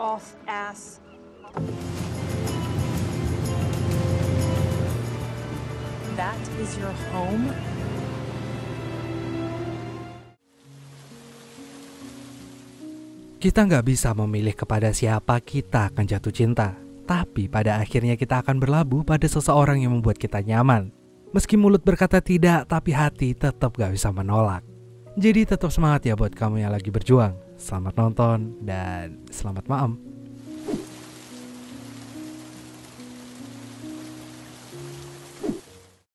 off ass. That is your home? Kita nggak bisa memilih kepada siapa kita akan jatuh cinta. Tapi pada akhirnya kita akan berlabuh pada seseorang yang membuat kita nyaman. Meski mulut berkata tidak, tapi hati tetap gak bisa menolak. Jadi tetap semangat ya buat kamu yang lagi berjuang. Selamat nonton dan selamat malam.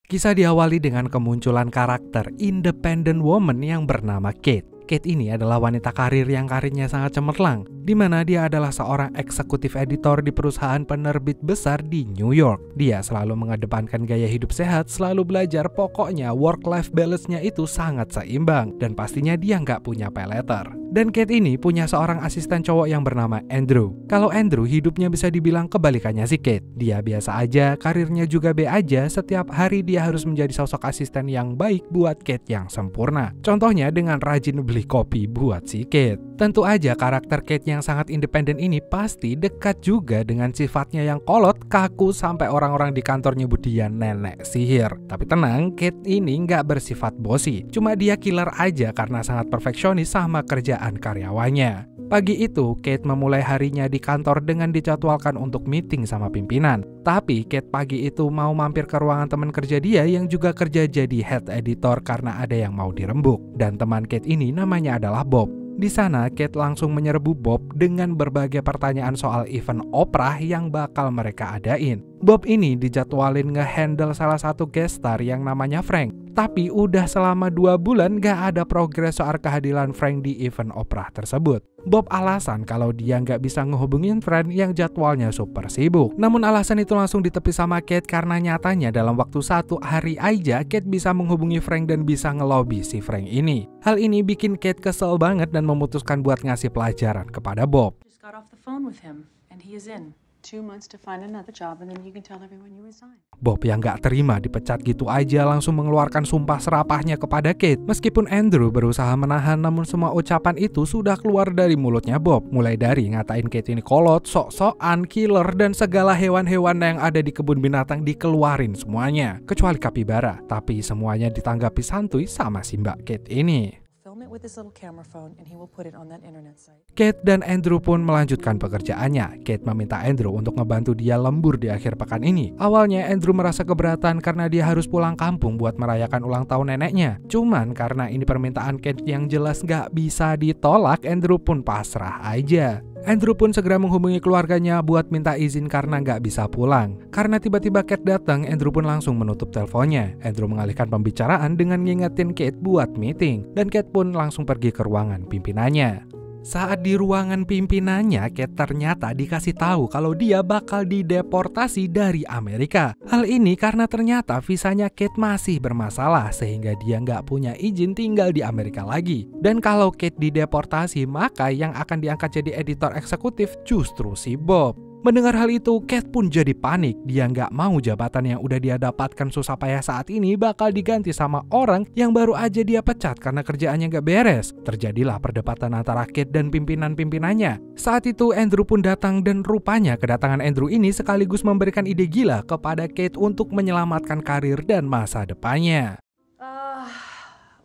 Kisah diawali dengan kemunculan karakter independent woman yang bernama Kate. Kate ini adalah wanita karir yang karirnya sangat cemerlang, di mana dia adalah seorang eksekutif editor di perusahaan penerbit besar di New York. Dia selalu mengedepankan gaya hidup sehat, selalu belajar, pokoknya work-life balance-nya itu sangat seimbang, dan pastinya dia nggak punya pay letter. Dan Kate ini punya seorang asisten cowok yang bernama Andrew. Kalau Andrew hidupnya bisa dibilang kebalikannya si Kate. Dia biasa aja, karirnya juga B aja, setiap hari dia harus menjadi sosok asisten yang baik buat Kate yang sempurna. Contohnya dengan rajin beli kopi buat si Kate. Tentu aja karakter Kate yang sangat independen ini pasti dekat juga dengan sifatnya yang kolot, kaku, sampai orang-orang di kantor nyebut dia nenek sihir. Tapi tenang, Kate ini nggak bersifat bosi. Cuma dia killer aja karena sangat perfeksionis sama kerjaan karyawannya. Pagi itu, Kate memulai harinya di kantor dengan dijadwalkan untuk meeting sama pimpinan. Tapi Kate pagi itu mau mampir ke ruangan teman kerja dia yang juga kerja jadi head editor karena ada yang mau dirembuk. Dan teman Kate ini namanya adalah Bob. Di sana, Kate langsung menyerbu Bob dengan berbagai pertanyaan soal event Oprah yang bakal mereka adain. Bob ini dijadwalin nge-handle salah satu guest star yang namanya Frank. Tapi udah selama 2 bulan gak ada progres soal kehadiran Frank di event Oprah tersebut. Bob alasan kalau dia gak bisa ngehubungin Frank yang jadwalnya super sibuk. Namun alasan itu langsung ditepis sama Kate karena nyatanya dalam waktu 1 hari aja Kate bisa menghubungi Frank dan bisa ngelobi si Frank ini. Hal ini bikin Kate kesel banget dan memutuskan buat ngasih pelajaran kepada Bob. Just got off the phone with him and he is in 2 months to find another job and then you can tell everyone you resign. Bob yang gak terima dipecat gitu aja langsung mengeluarkan sumpah serapahnya kepada Kate. Meskipun Andrew berusaha menahan, namun semua ucapan itu sudah keluar dari mulutnya Bob. Mulai dari ngatain Kate ini kolot, sok-sokan, killer, dan segala hewan-hewan yang ada di kebun binatang dikeluarin semuanya. Kecuali kapibara, tapi semuanya ditanggapi santuy sama si Mbak Kate ini. With his little camera phone and he will put it on that internet site. Kate dan Andrew pun melanjutkan pekerjaannya. Kate meminta Andrew untuk ngebantu dia lembur di akhir pekan ini. Awalnya Andrew merasa keberatan karena dia harus pulang kampung buat merayakan ulang tahun neneknya. Cuman karena ini permintaan Kate yang jelas gak bisa ditolak, Andrew pun pasrah aja. Andrew pun segera menghubungi keluarganya buat minta izin karena nggak bisa pulang. Karena tiba-tiba Kate datang, Andrew pun langsung menutup teleponnya. Andrew mengalihkan pembicaraan dengan ngingetin Kate buat meeting. Dan Kate pun langsung pergi ke ruangan pimpinannya. Saat di ruangan pimpinannya, Kate ternyata dikasih tahu kalau dia bakal dideportasi dari Amerika. Hal ini karena ternyata visanya Kate masih bermasalah sehingga dia nggak punya izin tinggal di Amerika lagi. Dan kalau Kate dideportasi, maka yang akan diangkat jadi editor eksekutif justru si Bob. Mendengar hal itu, Kate pun jadi panik. Dia nggak mau jabatan yang udah dia dapatkan susah payah saat ini bakal diganti sama orang yang baru aja dia pecat karena kerjaannya nggak beres. Terjadilah perdebatan antara Kate dan pimpinan-pimpinannya. Saat itu Andrew pun datang dan rupanya kedatangan Andrew ini sekaligus memberikan ide gila kepada Kate untuk menyelamatkan karir dan masa depannya.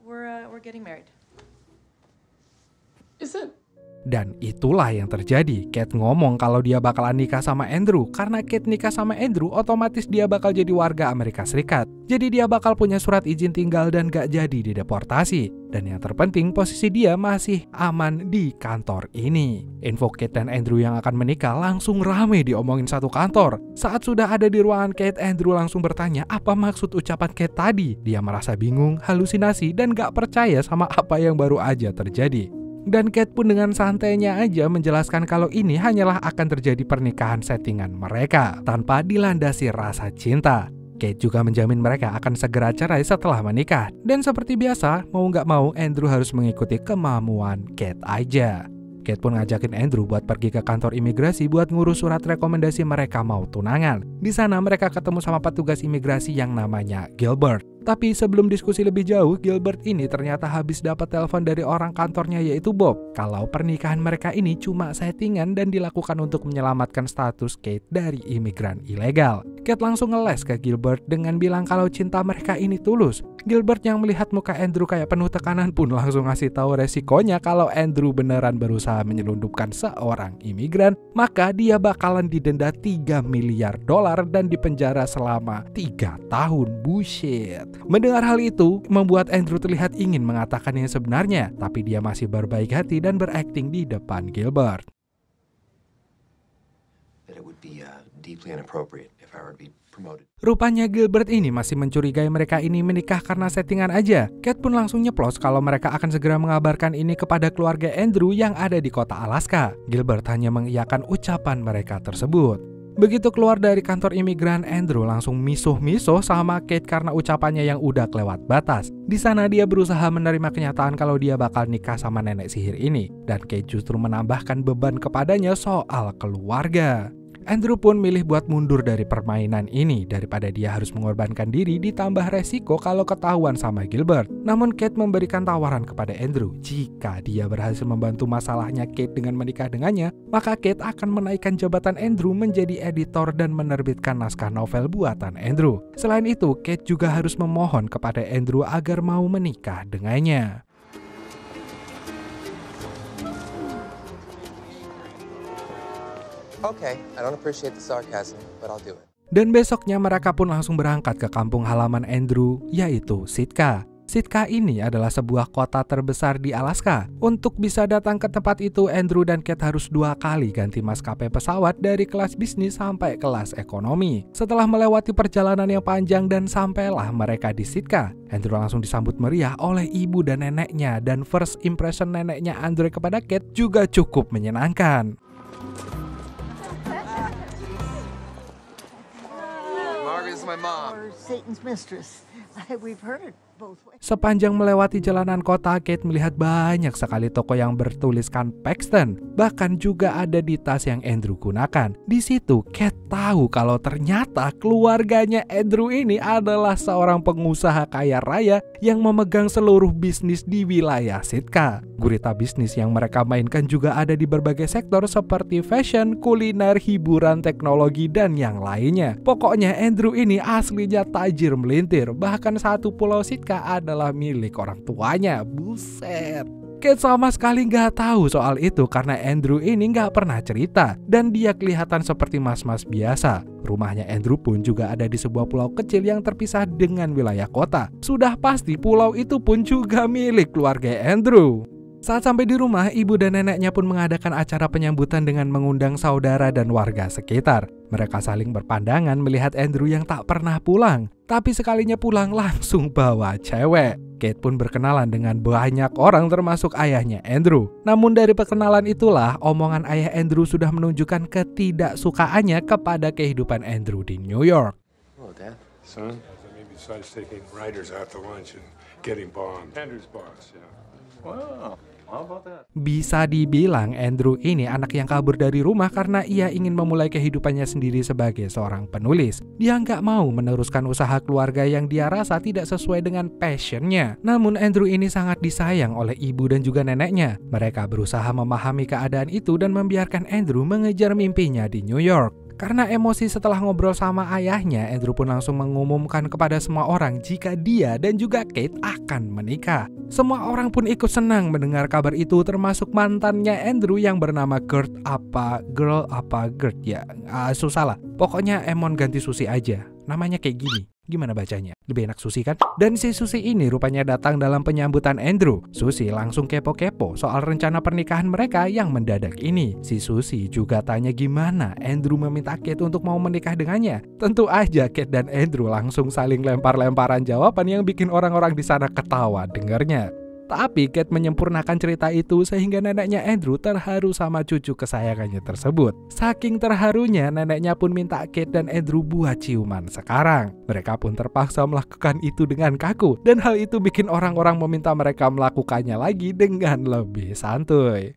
We're getting married. Is it? Dan itulah yang terjadi. Kate ngomong kalau dia bakalan nikah sama Andrew. Karena Kate nikah sama Andrew, otomatis dia bakal jadi warga Amerika Serikat. Jadi dia bakal punya surat izin tinggal dan gak jadi dideportasi. Dan yang terpenting, posisi dia masih aman di kantor ini. Info Kate dan Andrew yang akan menikah langsung rame diomongin satu kantor. Saat sudah ada di ruangan Kate, Andrew langsung bertanya apa maksud ucapan Kate tadi. Dia merasa bingung, halusinasi, dan gak percaya sama apa yang baru aja terjadi. Dan Kate pun dengan santainya aja menjelaskan kalau ini hanyalah akan terjadi pernikahan settingan mereka tanpa dilandasi rasa cinta. Kate juga menjamin mereka akan segera cerai setelah menikah. Dan seperti biasa, mau nggak mau Andrew harus mengikuti kemauan Kate aja. Kate pun ngajakin Andrew buat pergi ke kantor imigrasi buat ngurus surat rekomendasi mereka mau tunangan. Di sana mereka ketemu sama petugas imigrasi yang namanya Gilbert. Tapi sebelum diskusi lebih jauh, Gilbert ini ternyata habis dapat telepon dari orang kantornya yaitu Bob kalau pernikahan mereka ini cuma settingan dan dilakukan untuk menyelamatkan status Kate dari imigran ilegal. Kate langsung ngeles ke Gilbert dengan bilang kalau cinta mereka ini tulus. Gilbert yang melihat muka Andrew kayak penuh tekanan pun langsung ngasih tahu resikonya kalau Andrew beneran berusaha menyelundupkan seorang imigran, maka dia bakalan didenda $3 miliar dan dipenjara selama 3 tahun. Bullshit. Mendengar hal itu membuat Andrew terlihat ingin mengatakan yang sebenarnya, tapi dia masih berbaik hati dan berakting di depan Gilbert. That it would be deeply inappropriate if I were to be promoted. Rupanya Gilbert ini masih mencurigai mereka ini menikah karena settingan aja. Kate pun langsung nyeplos kalau mereka akan segera mengabarkan ini kepada keluarga Andrew yang ada di kota Alaska. Gilbert hanya mengiyakan ucapan mereka tersebut. Begitu keluar dari kantor imigran, Andrew langsung misuh-misuh sama Kate karena ucapannya yang udah kelewat batas. Di sana dia berusaha menerima kenyataan kalau dia bakal nikah sama nenek sihir ini, dan Kate justru menambahkan beban kepadanya soal keluarga. Andrew pun milih buat mundur dari permainan ini daripada dia harus mengorbankan diri ditambah resiko kalau ketahuan sama Gilbert. Namun Kate memberikan tawaran kepada Andrew, jika dia berhasil membantu masalahnya Kate dengan menikah dengannya, maka Kate akan menaikkan jabatan Andrew menjadi editor dan menerbitkan naskah novel buatan Andrew. Selain itu, Kate juga harus memohon kepada Andrew agar mau menikah dengannya. Okay, I don't appreciate the sarcasm, but I'll do it. Dan besoknya mereka pun langsung berangkat ke kampung halaman Andrew, yaitu Sitka. Sitka ini adalah sebuah kota terbesar di Alaska. Untuk bisa datang ke tempat itu, Andrew dan Kate harus 2 kali ganti maskapai pesawat dari kelas bisnis sampai kelas ekonomi. Setelah melewati perjalanan yang panjang dan sampailah mereka di Sitka, Andrew langsung disambut meriah oleh ibu dan neneknya, dan first impression neneknya Andrew kepada Kate juga cukup menyenangkan. Margaret's my mom. Or Satan's mistress. We've heard both ways. Sepanjang melewati jalanan kota, Kate melihat banyak sekali toko yang bertuliskan Paxton. Bahkan juga ada di tas yang Andrew gunakan. Di situ, Kate tahu kalau ternyata keluarganya Andrew ini adalah seorang pengusaha kaya raya yang memegang seluruh bisnis di wilayah Sitka. Gurita bisnis yang mereka mainkan juga ada di berbagai sektor seperti fashion, kuliner, hiburan, teknologi, dan yang lainnya. Pokoknya Andrew ini aslinya tajir melintir. Bahkan satu pulau Sitka adalah milik orang tuanya. Buset. Kate sama sekali nggak tahu soal itu karena Andrew ini nggak pernah cerita. Dan dia kelihatan seperti mas-mas biasa. Rumahnya Andrew pun juga ada di sebuah pulau kecil yang terpisah dengan wilayah kota. Sudah pasti pulau itu pun juga milik keluarga Andrew. Saat sampai di rumah, ibu dan neneknya pun mengadakan acara penyambutan dengan mengundang saudara dan warga sekitar. Mereka saling berpandangan melihat Andrew yang tak pernah pulang. Tapi sekalinya pulang langsung bawa cewek. Kate pun berkenalan dengan banyak orang termasuk ayahnya Andrew. Namun dari perkenalan itulah omongan ayah Andrew sudah menunjukkan ketidaksukaannya kepada kehidupan Andrew di New York. Hello, Dad. Son, maybe besides taking writers out to lunch and getting bombed. Andrew's boss, yeah. Wow, how about that? Bisa dibilang Andrew ini anak yang kabur dari rumah karena ia ingin memulai kehidupannya sendiri sebagai seorang penulis. Dia nggak mau meneruskan usaha keluarga yang dia rasa tidak sesuai dengan passionnya. Namun Andrew ini sangat disayang oleh ibu dan juga neneknya. Mereka berusaha memahami keadaan itu dan membiarkan Andrew mengejar mimpinya di New York. Karena emosi setelah ngobrol sama ayahnya, Andrew pun langsung mengumumkan kepada semua orang jika dia dan juga Kate akan menikah. Semua orang pun ikut senang mendengar kabar itu, termasuk mantannya Andrew yang bernama Gert ya. Susah lah. Pokoknya Emon ganti Susi aja. Namanya kayak gini. Gimana bacanya? Lebih enak Susi kan? Dan si Susi ini rupanya datang dalam penyambutan Andrew. Susi langsung kepo-kepo soal rencana pernikahan mereka yang mendadak ini. Si Susi juga tanya gimana Andrew meminta Kate untuk mau menikah dengannya. Tentu aja Kate dan Andrew langsung saling lempar-lemparan jawaban yang bikin orang-orang di sana ketawa dengarnya. Tapi Kate menyempurnakan cerita itu sehingga neneknya Andrew terharu sama cucu kesayangannya tersebut. Saking terharunya, neneknya pun minta Kate dan Andrew buat ciuman sekarang. Mereka pun terpaksa melakukan itu dengan kaku, dan hal itu bikin orang-orang meminta mereka melakukannya lagi dengan lebih santuy.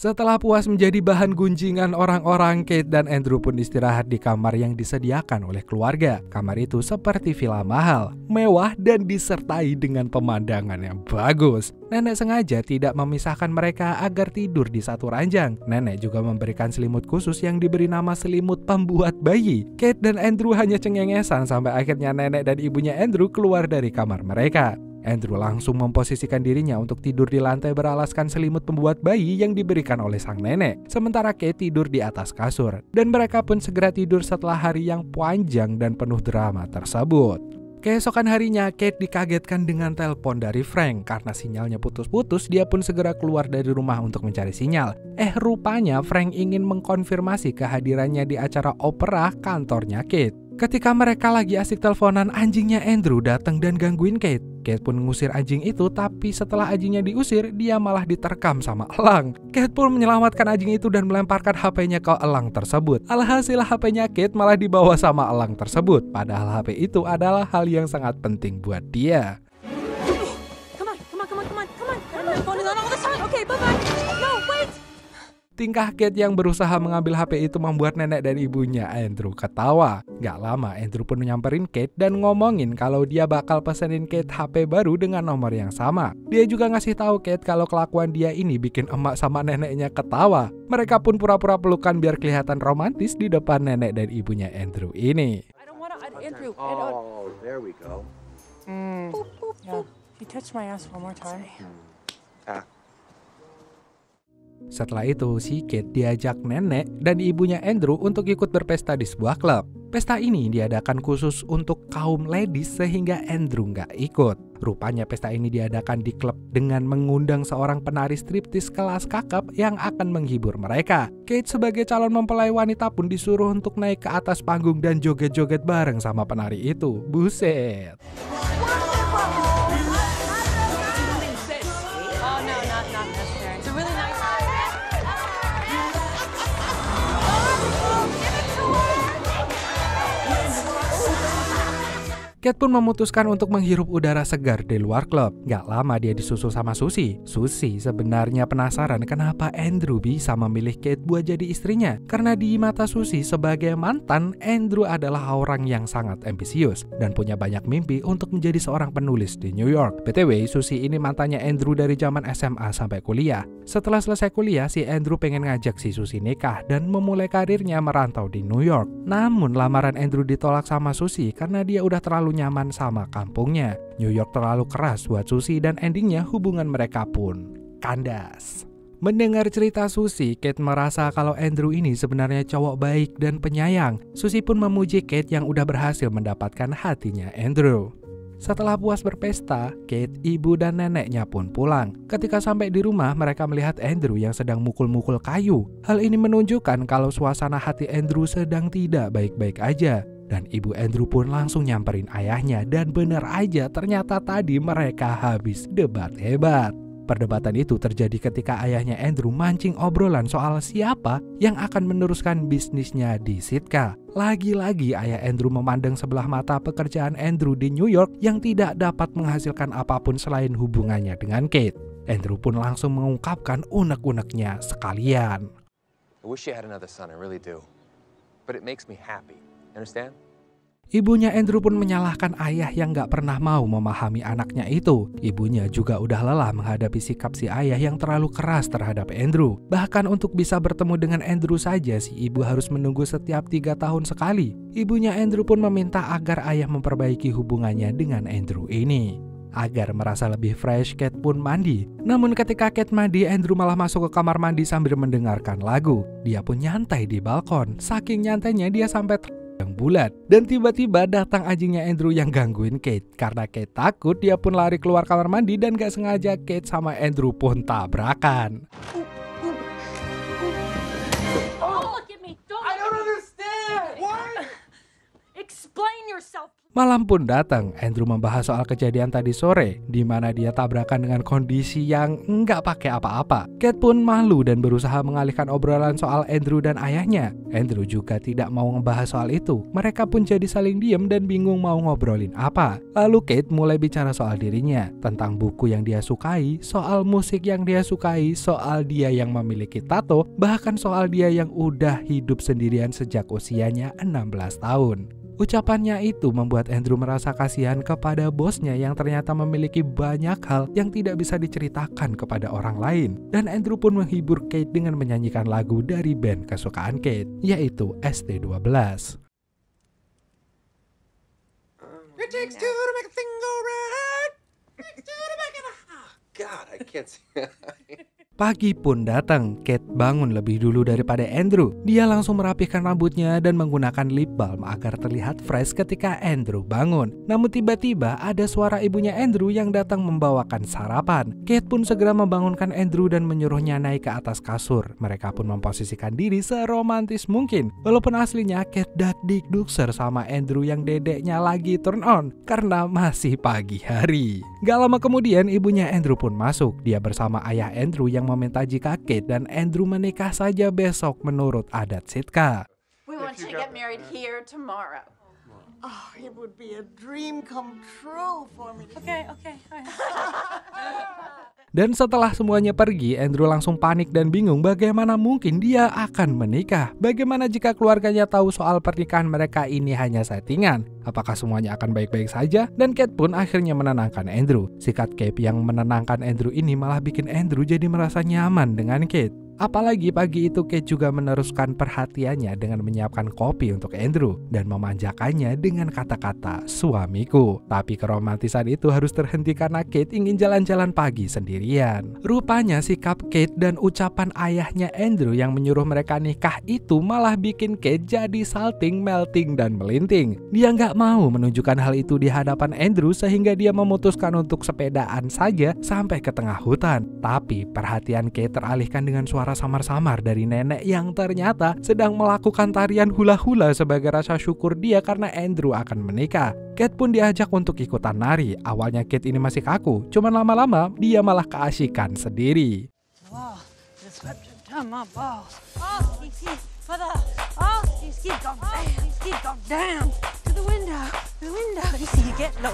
Setelah puas menjadi bahan gunjingan orang-orang, Kate dan Andrew pun istirahat di kamar yang disediakan oleh keluarga. Kamar itu seperti villa mahal, mewah dan disertai dengan pemandangan yang bagus. Nenek sengaja tidak memisahkan mereka agar tidur di satu ranjang. Nenek juga memberikan selimut khusus yang diberi nama selimut pembuat bayi. Kate dan Andrew hanya cengengesan sampai akhirnya nenek dan ibunya Andrew keluar dari kamar mereka. Andrew langsung memposisikan dirinya untuk tidur di lantai beralaskan selimut pembuat bayi yang diberikan oleh sang nenek. Sementara Kate tidur di atas kasur. Dan mereka pun segera tidur setelah hari yang panjang dan penuh drama tersebut. Keesokan harinya, Kate dikagetkan dengan telepon dari Frank. Karena sinyalnya putus-putus, dia pun segera keluar dari rumah untuk mencari sinyal. Rupanya Frank ingin mengkonfirmasi kehadirannya di acara opera kantornya Kate. Ketika mereka lagi asik teleponan, anjingnya Andrew datang dan gangguin Kate. Kate pun mengusir anjing itu, tapi setelah anjingnya diusir, dia malah diterkam sama elang. Kate pun menyelamatkan anjing itu dan melemparkan HP-nya ke elang tersebut. Alhasil HP-nya Kate malah dibawa sama elang tersebut. Padahal HP itu adalah hal yang sangat penting buat dia. Come on. My phone is on all the time. Okay, bye-bye. No, wait. Tingkah Kate yang berusaha mengambil HP itu membuat nenek dan ibunya Andrew ketawa. Gak lama Andrew pun nyamperin Kate dan ngomongin kalau dia bakal pesenin Kate HP baru dengan nomor yang sama. Dia juga ngasih tahu Kate kalau kelakuan dia ini bikin emak sama neneknya ketawa. Mereka pun pura-pura pelukan biar kelihatan romantis di depan nenek dan ibunya Andrew ini. I don't want to, Andrew. Oh, there we go. Yeah. You touched my ass one more time. Setelah itu, si Kate diajak nenek dan ibunya Andrew untuk ikut berpesta di sebuah klub. Pesta ini diadakan khusus untuk kaum ladies sehingga Andrew nggak ikut. Rupanya pesta ini diadakan di klub dengan mengundang seorang penari striptis kelas kakap yang akan menghibur mereka. Kate sebagai calon mempelai wanita pun disuruh untuk naik ke atas panggung dan joget-joget bareng sama penari itu. Buset! Kate pun memutuskan untuk menghirup udara segar di luar klub. Gak lama dia disusul sama Susie. Susie sebenarnya penasaran kenapa Andrew bisa memilih Kate buat jadi istrinya. Karena di mata Susie sebagai mantan, Andrew adalah orang yang sangat ambisius dan punya banyak mimpi untuk menjadi seorang penulis di New York. BTW, Susie ini mantannya Andrew dari zaman SMA sampai kuliah. Setelah selesai kuliah, si Andrew pengen ngajak si Susie nikah dan memulai karirnya merantau di New York. Namun lamaran Andrew ditolak sama Susie karena dia udah terlalu nyaman sama kampungnya. New York terlalu keras buat Susie dan endingnya hubungan mereka pun kandas. Mendengar cerita Susie, Kate merasa kalau Andrew ini sebenarnya cowok baik dan penyayang. Susie pun memuji Kate yang udah berhasil mendapatkan hatinya Andrew. Setelah puas berpesta, Kate, ibu dan neneknya pun pulang. Ketika sampai di rumah, mereka melihat Andrew yang sedang mukul-mukul kayu. Hal ini menunjukkan kalau suasana hati Andrew sedang tidak baik-baik aja. Dan ibu Andrew pun langsung nyamperin ayahnya dan bener aja ternyata tadi mereka habis debat hebat. Perdebatan itu terjadi ketika ayahnya Andrew mancing obrolan soal siapa yang akan meneruskan bisnisnya di Sitka. Lagi-lagi ayah Andrew memandang sebelah mata pekerjaan Andrew di New York yang tidak dapat menghasilkan apapun selain hubungannya dengan Kate. Andrew pun langsung mengungkapkan unek-uneknya sekalian. I wish you had another son, I really do. But it makes me happy. Understand? Ibunya Andrew pun menyalahkan ayah yang gak pernah mau memahami anaknya itu. Ibunya juga udah lelah menghadapi sikap si ayah yang terlalu keras terhadap Andrew. Bahkan untuk bisa bertemu dengan Andrew saja si ibu harus menunggu setiap 3 tahun sekali. Ibunya Andrew pun meminta agar ayah memperbaiki hubungannya dengan Andrew ini. Agar merasa lebih fresh, Kate pun mandi. Namun ketika Kate mandi, Andrew malah masuk ke kamar mandi sambil mendengarkan lagu. Dia pun nyantai di balkon. Saking nyantainya dia sampai yang bulat. Dan tiba-tiba datang anjingnya Andrew yang gangguin Kate. Karena Kate takut, dia pun lari keluar kamar mandi dan gak sengaja Kate sama Andrew pun tabrakan. Oh, look at me. I don't understand. What? Explain yourself. Malam pun datang, Andrew membahas soal kejadian tadi sore, di mana dia tabrakan dengan kondisi yang nggak pakai apa-apa. Kate pun malu dan berusaha mengalihkan obrolan soal Andrew dan ayahnya. Andrew juga tidak mau ngebahas soal itu. Mereka pun jadi saling diem dan bingung mau ngobrolin apa. Lalu Kate mulai bicara soal dirinya, tentang buku yang dia sukai, soal musik yang dia sukai, soal dia yang memiliki tato, bahkan soal dia yang udah hidup sendirian sejak usianya 16 tahun. Ucapannya itu membuat Andrew merasa kasihan kepada bosnya yang ternyata memiliki banyak hal yang tidak bisa diceritakan kepada orang lain. Dan Andrew pun menghibur Kate dengan menyanyikan lagu dari band kesukaan Kate, yaitu ST12. It takes two to make a thing go right. It takes two to make it. Oh, God, I can't see. Pagi pun datang, Kate bangun lebih dulu daripada Andrew. Dia langsung merapihkan rambutnya dan menggunakan lip balm agar terlihat fresh ketika Andrew bangun. Namun tiba-tiba ada suara ibunya Andrew yang datang membawakan sarapan. Kate pun segera membangunkan Andrew dan menyuruhnya naik ke atas kasur. Mereka pun memposisikan diri seromantis mungkin. Walaupun aslinya Kate dak-dik-dukser sama Andrew yang dedeknya lagi turn on karena masih pagi hari. Gak lama kemudian ibunya Andrew pun masuk. Dia bersama ayah Andrew yang meminta jika Kate dan Andrew menikah saja besok menurut adat Sitka. We want to get married here tomorrow. Oh, it would be a dream come true for me. Okay, okay. All right. Dan setelah semuanya pergi, Andrew langsung panik dan bingung bagaimana mungkin dia akan menikah. Bagaimana jika keluarganya tahu soal pernikahan mereka ini hanya settingan? Apakah semuanya akan baik-baik saja? Dan Kate pun akhirnya menenangkan Andrew. Sikap Kate yang menenangkan Andrew ini malah bikin Andrew jadi merasa nyaman dengan Kate. Apalagi pagi itu Kate juga meneruskan perhatiannya dengan menyiapkan kopi untuk Andrew dan memanjakannya dengan kata-kata suamiku. Tapi keromantisan itu harus terhenti karena Kate ingin jalan-jalan pagi sendirian. Rupanya sikap Kate dan ucapan ayahnya Andrew yang menyuruh mereka nikah itu malah bikin Kate jadi salting, melting, dan melinting. Dia nggak mau menunjukkan hal itu di hadapan Andrew sehingga dia memutuskan untuk sepedaan saja sampai ke tengah hutan. Tapi perhatian Kate teralihkan dengan suara samar-samar dari nenek yang ternyata sedang melakukan tarian hula-hula sebagai rasa syukur dia karena Andrew akan menikah. Kate pun diajak untuk ikutan nari. Awalnya Kate ini masih kaku, cuman lama-lama dia malah keasikan sendiri. Oh, this whipped down my balls. Oh, these keep go down to the window. You see, you get low,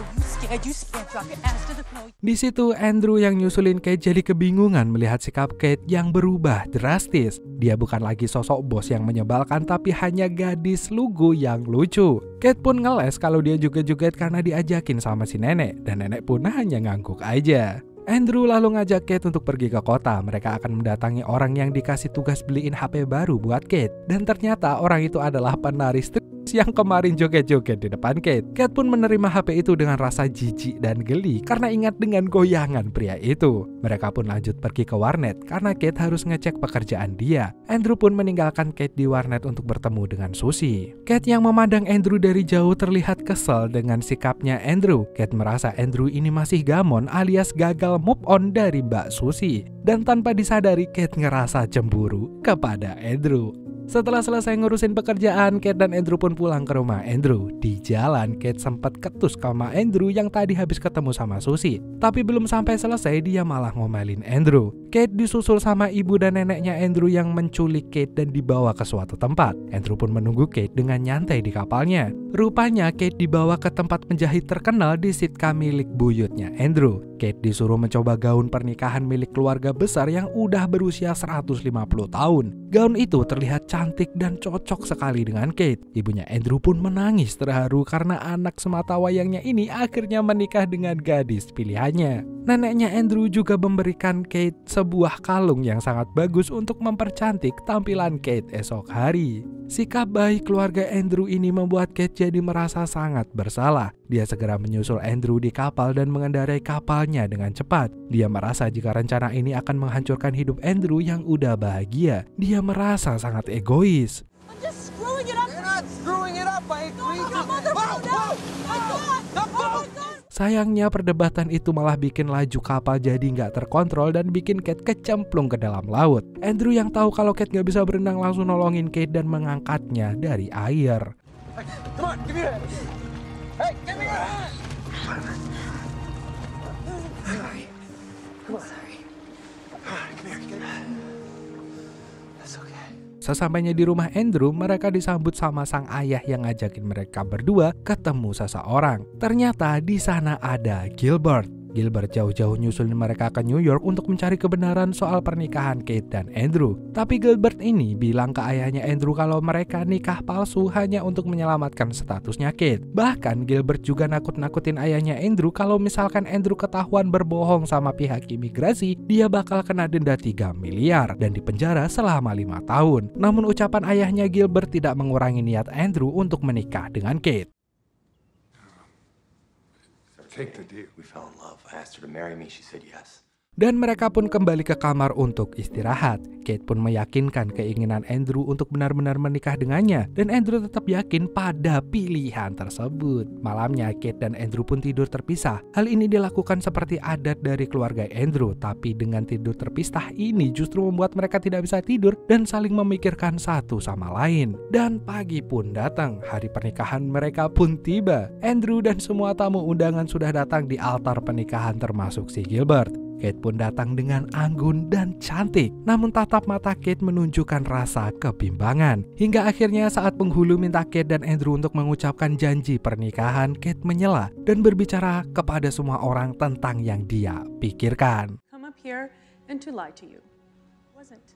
you scared, drop your ass to the floor. Di situ Andrew yang nyusulin Kate jadi kebingungan melihat sikap Kate yang berubah drastis. Dia bukan lagi sosok bos yang menyebalkan tapi hanya gadis lugu yang lucu. Kate pun ngeles kalau dia juga joget karena diajakin sama si nenek dan nenek pun hanya ngangguk aja. Andrew lalu ngajak Kate untuk pergi ke kota. Mereka akan mendatangi orang yang dikasih tugas beliin HP baru buat Kate. Dan ternyata orang itu adalah penari strip yang kemarin joget-joget di depan Kate. Kate pun menerima HP itu dengan rasa jijik dan geli karena ingat dengan goyangan pria itu. Mereka pun lanjut pergi ke warnet karena Kate harus ngecek pekerjaan dia. Andrew pun meninggalkan Kate di warnet untuk bertemu dengan Susie. Kate yang memandang Andrew dari jauh terlihat kesal dengan sikapnya Andrew. Kate merasa Andrew ini masih gamon alias gagal move on dari Mbak Susie. Dan tanpa disadari Kate ngerasa cemburu kepada Andrew. Setelah selesai ngurusin pekerjaan, Kate dan Andrew pun pulang ke rumah Andrew. Di jalan, Kate sempat ketus sama Andrew yang tadi habis ketemu sama Susie. Tapi belum sampai selesai, dia malah ngomelin Andrew. Kate disusul sama ibu dan neneknya Andrew yang menculik Kate dan dibawa ke suatu tempat. Andrew pun menunggu Kate dengan nyantai di kapalnya. Rupanya Kate dibawa ke tempat penjahit terkenal di Sitka milik buyutnya Andrew. Kate disuruh mencoba gaun pernikahan milik keluarga besar yang udah berusia 150 tahun. Gaun itu terlihat cantik dan cocok sekali dengan Kate. Ibunya Andrew pun menangis terharu karena anak semata wayangnya ini akhirnya menikah dengan gadis pilihannya. Neneknya Andrew juga memberikan Kate sebuah kalung yang sangat bagus untuk mempercantik tampilan Kate esok hari. Sikap baik keluarga Andrew ini membuat Kate jadi merasa sangat bersalah. Dia segera menyusul Andrew di kapal dan mengendarai kapalnya dengan cepat. Dia merasa jika rencana ini akan menghancurkan hidup Andrew yang udah bahagia. Dia merasa sangat egois. I'm just screwing it up. You're not screwing it up. I agree. Sayangnya perdebatan itu malah bikin laju kapal jadi nggak terkontrol dan bikin Kate kecemplung ke dalam laut. Andrew yang tahu kalau Kate nggak bisa berenang langsung nolongin Kate dan mengangkatnya dari air. Come on, give me that. Hey, give me your hand! Sorry. Come on. Sorry. Come here, get it. That's okay. Sesampainya di rumah Andrew, mereka disambut sama sang ayah yang ngajakin mereka berdua ketemu seseorang. Ternyata di sana ada Gilbert. Gilbert jauh-jauh nyusulin mereka ke New York untuk mencari kebenaran soal pernikahan Kate dan Andrew. Tapi Gilbert ini bilang ke ayahnya Andrew kalau mereka nikah palsu hanya untuk menyelamatkan statusnya Kate. Bahkan Gilbert juga nakut-nakutin ayahnya Andrew kalau misalkan Andrew ketahuan berbohong sama pihak imigrasi, dia bakal kena denda 3 miliar dan dipenjara selama 5 tahun. Namun ucapan ayahnya Gilbert tidak mengurangi niat Andrew untuk menikah dengan Kate. Take the deal. We fell in love. I asked her to marry me. She said yes. Dan mereka pun kembali ke kamar untuk istirahat. Kate pun meyakinkan keinginan Andrew untuk benar-benar menikah dengannya. Dan Andrew tetap yakin pada pilihan tersebut. Malamnya Kate dan Andrew pun tidur terpisah. Hal ini dilakukan seperti adat dari keluarga Andrew. Tapi dengan tidur terpisah ini justru membuat mereka tidak bisa tidur dan saling memikirkan satu sama lain. Dan pagi pun datang. Hari pernikahan mereka pun tiba. Andrew dan semua tamu undangan sudah datang di altar pernikahan termasuk si Gilbert. Kate pun datang dengan anggun dan cantik. Namun tatap mata Kate menunjukkan rasa kebimbangan. Hingga akhirnya saat penghulu minta Kate dan Andrew untuk mengucapkan janji pernikahan, Kate menyela dan berbicara kepada semua orang tentang yang dia pikirkan. Come up here and to lie to you. Wasn't.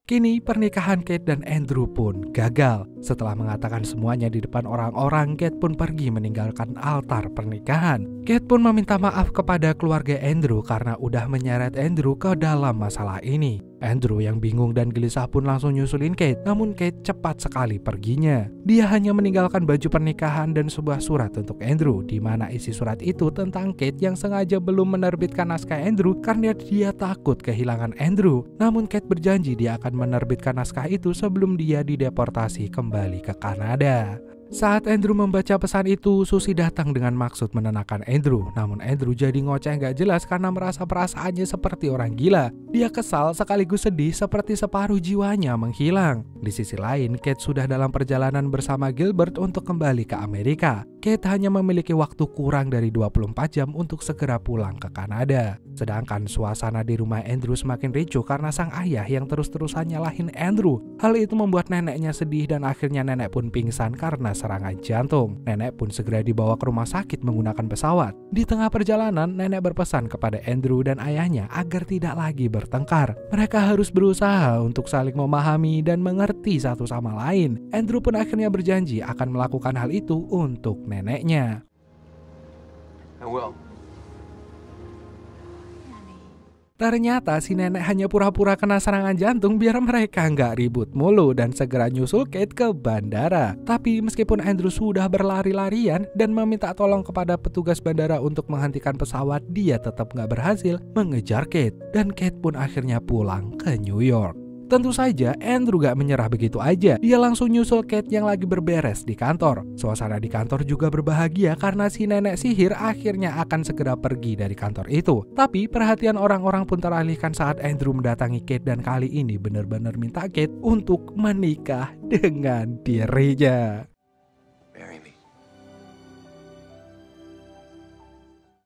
Kini pernikahan Kate dan Andrew pun gagal. Setelah mengatakan semuanya di depan orang-orang, Kate pun pergi meninggalkan altar pernikahan. Kate pun meminta maaf kepada keluarga Andrew karena udah menyeret Andrew ke dalam masalah ini. Andrew yang bingung dan gelisah pun langsung nyusulin Kate, namun Kate cepat sekali perginya. Dia hanya meninggalkan baju pernikahan dan sebuah surat untuk Andrew, di mana isi surat itu tentang Kate yang sengaja belum menerbitkan naskah Andrew karena dia takut kehilangan Andrew. Namun Kate berjanji dia akan menerbitkan naskah itu sebelum dia dideportasi kembali ke Kanada. Saat Andrew membaca pesan itu, Susie datang dengan maksud menenangkan Andrew. Namun Andrew jadi ngoceh gak jelas karena merasa perasaannya seperti orang gila. Dia kesal sekaligus sedih seperti separuh jiwanya menghilang. Di sisi lain, Kate sudah dalam perjalanan bersama Gilbert untuk kembali ke Amerika. Kate hanya memiliki waktu kurang dari 24 jam untuk segera pulang ke Kanada. Sedangkan suasana di rumah Andrew semakin ricuh karena sang ayah yang terus-terusan nyalahin Andrew. Hal itu membuat neneknya sedih dan akhirnya nenek pun pingsan karena serangan jantung. Nenek pun segera dibawa ke rumah sakit menggunakan pesawat. Di tengah perjalanan, nenek berpesan kepada Andrew dan ayahnya agar tidak lagi bertengkar. Mereka harus berusaha untuk saling memahami dan mengerti satu sama lain. Andrew pun akhirnya berjanji akan melakukan hal itu untuk neneknya. I will. Ternyata si nenek hanya pura-pura kena serangan jantung biar mereka nggak ribut mulu dan segera nyusul Kate ke bandara. Tapi meskipun Andrew sudah berlari-larian dan meminta tolong kepada petugas bandara untuk menghentikan pesawat, dia tetap nggak berhasil mengejar Kate. Dan Kate pun akhirnya pulang ke New York. Tentu saja Andrew gak menyerah begitu aja. Dia langsung nyusul Kate yang lagi berberes di kantor. Suasana di kantor juga berbahagia karena si nenek sihir akhirnya akan segera pergi dari kantor itu. Tapi perhatian orang-orang pun teralihkan saat Andrew mendatangi Kate dan kali ini benar-benar minta Kate untuk menikah dengan dirinya.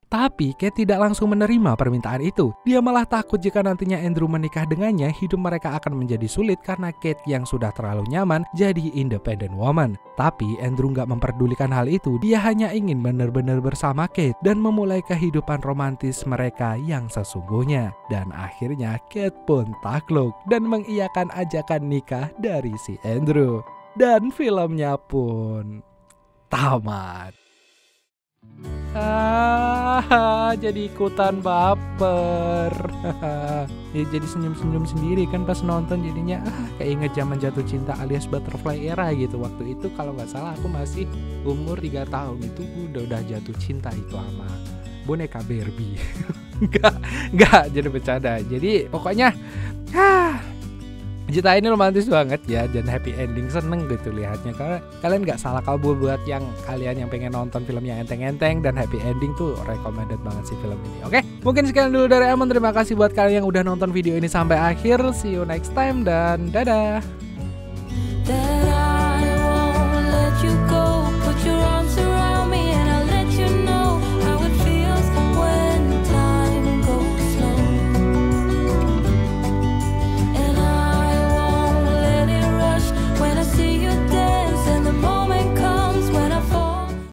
Tapi Kate tidak langsung menerima permintaan itu. Dia malah takut jika nantinya Andrew menikah dengannya, hidup mereka akan menjadi sulit karena Kate yang sudah terlalu nyaman jadi independent woman. Tapi Andrew nggak memperdulikan hal itu. Dia hanya ingin benar-benar bersama Kate dan memulai kehidupan romantis mereka yang sesungguhnya. Dan akhirnya Kate pun takluk dan mengiyakan ajakan nikah dari si Andrew. Dan filmnya pun tamat. Jadi ikutan baper. Ya, jadi senyum-senyum sendiri kan pas nonton, jadinya keinget zaman jatuh cinta alias butterfly era gitu. Waktu itu kalau nggak salah aku masih umur 3 tahun itu udah jatuh cinta itu sama boneka Barbie. Enggak jadi bercanda. Jadi pokoknya cerita ini romantis banget ya dan happy ending, seneng gitu lihatnya karena kalian nggak salah kalau buat yang kalian yang pengen nonton film yang enteng-enteng dan happy ending tuh recommended banget sih film ini. Oke, mungkin sekian dulu dari Emon. Terima kasih buat kalian yang udah nonton video ini sampai akhir. See you next time dan dadah.